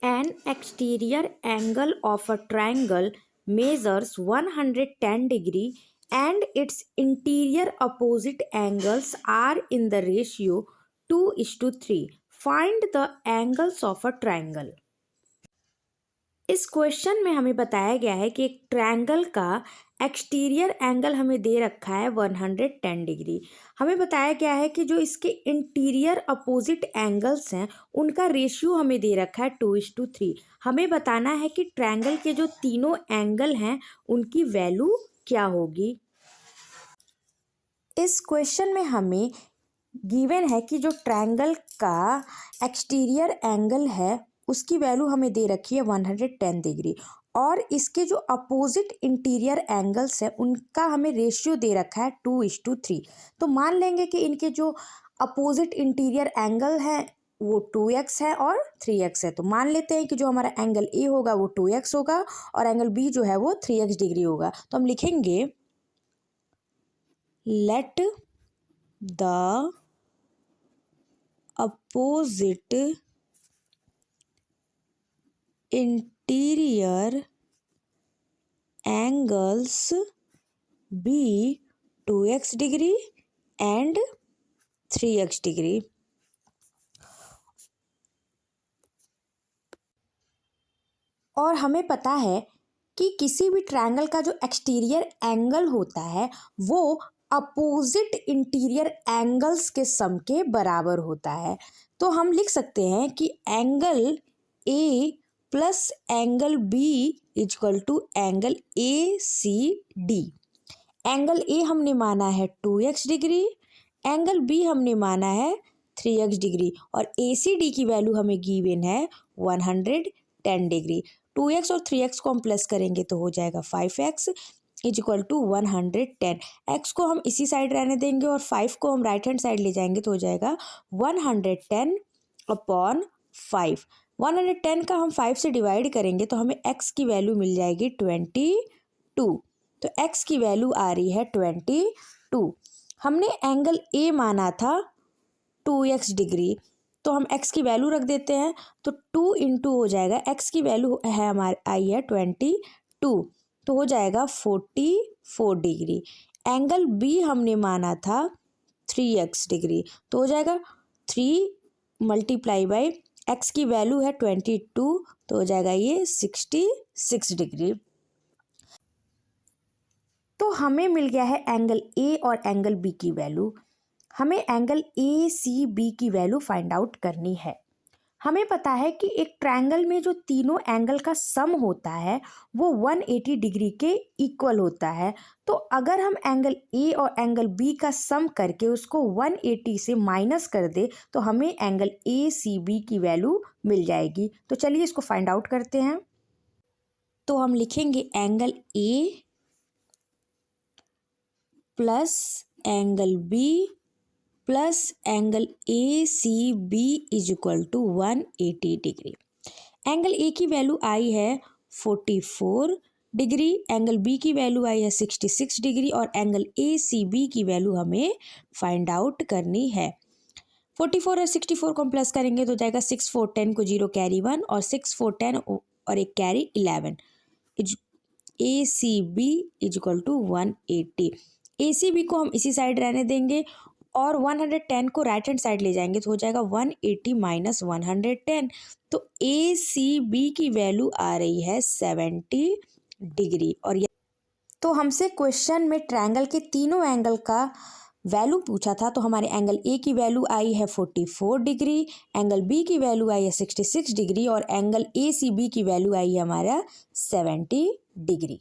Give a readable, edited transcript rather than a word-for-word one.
An exterior angle of a triangle measures 110 degree and its interior opposite angles are in the ratio 2:3. Find the angles of a triangle. इस question में हमें बताया गया है कि एक ट्रायंगल का एक्सटीरियर एंगल हमें दे रखा है 110 डिग्री। हमें बताया गया है कि जो इसके इंटीरियर अपोजिट एंगल्स हैं उनका रेशियो हमें दे रखा है 2:3। हमें बताना है कि ट्रायंगल के जो तीनों एंगल हैं उनकी वैल्यू क्या होगी। इस क्वेश्चन में हमें गिवन है कि जो ट्रायंगल का एक्सटीरियर एंगल है उसकी वैल्यू हमें दे रखी है 110 डिग्री और इसके जो अपोजिट इंटीरियर एंगल्स हैं उनका हमें रेशियो दे रखा है 2:3। तो मान लेंगे कि इनके जो अपोजिट इंटीरियर एंगल है वो 2x है और 3x है। तो मान लेते हैं कि जो हमारा एंगल ए होगा वो 2x होगा और एंगल बी जो है वो 3x डिग्री होगा। तो हम लिखेंगे let the opposite interior angles be 2x degree and 3x degree. और हमें पता है कि किसी भी ट्रायंगल का जो एक्सटीरियर एंगल होता है वो अपोजिट इंटीरियर एंगल्स के सम के बराबर होता है। तो हम लिख सकते हैं कि angle A plus angle B equal to angle A C D. Angle A हमने माना है 2x डिग्री, एंगल बी हमने माना है 3x डिग्री और ए सी डी की वैल्यू हमें गिवन है 110 डिग्री। 2x और 3x को हम प्लस करेंगे तो हो जाएगा 5x इक्वल टू 110। x को हम इसी साइड रहने देंगे और 5 को हम राइट हैंड साइड ले जाएंगे तो हो जाएगा 110 अपॉन 5। 110 का हम 5 से डिवाइड करेंगे तो हमें x की वैल्यू मिल जाएगी 22। तो x की वैल्यू आ रही है 22। हमने एंगल ए माना था 2x डिग्री तो हम x की वैल्यू रख देते हैं तो 2 इंटू हो जाएगा, x की वैल्यू है हमारी आई है 22 तो हो जाएगा 44 डिग्री। एंगल बी हमने माना था 3x डिग्री तो हो जाएगा 3 मल्टीप्लाई बाई x की वैल्यू है 22 तो हो जाएगा ये 66 डिग्री। तो हमें मिल गया है एंगल ए और एंगल बी की वैल्यू। हमें एंगल ए सी बी की वैल्यू फाइंड आउट करनी है। हमें पता है कि एक ट्रायंगल में जो तीनों एंगल का सम होता है वो 180 डिग्री के इक्वल होता है। तो अगर हम एंगल ए और एंगल बी का सम करके उसको 180 से माइनस कर दे तो हमें एंगल ए सी बी की वैल्यू मिल जाएगी। तो चलिए इसको फाइंड आउट करते हैं। तो हम लिखेंगे angle A plus angle B plus angle A C B is equal to 180 degree. Angle A की वैल्यू आई है 44 डिग्री, एंगल बी की वैल्यू आई है 66 डिग्री और एंगल ए सी बी की वैल्यू हमें फाइंड आउट करनी है। 44 और 64 को हम प्लस करेंगे तो जाएगा 6 4 10 को 0 कैरी 1 और 6 4 10 और एक carry 11। A C B is equal to 180। A C B को हम इसी साइड रहने देंगे और 110 को राइट हैंड साइड ले जाएंगे तो हो जाएगा 180 माइनस 110। तो ए सी बी की वैल्यू आ रही है 70 डिग्री। और तो हमसे क्वेश्चन में ट्रायंगल के तीनों एंगल का वैल्यू पूछा था। तो हमारे एंगल ए की वैल्यू आई है 44 डिग्री, एंगल बी की वैल्यू आई है 66 डिग्री और एंगल ए सी बी की वैल्यू आई है हमारा 70 डिग्री।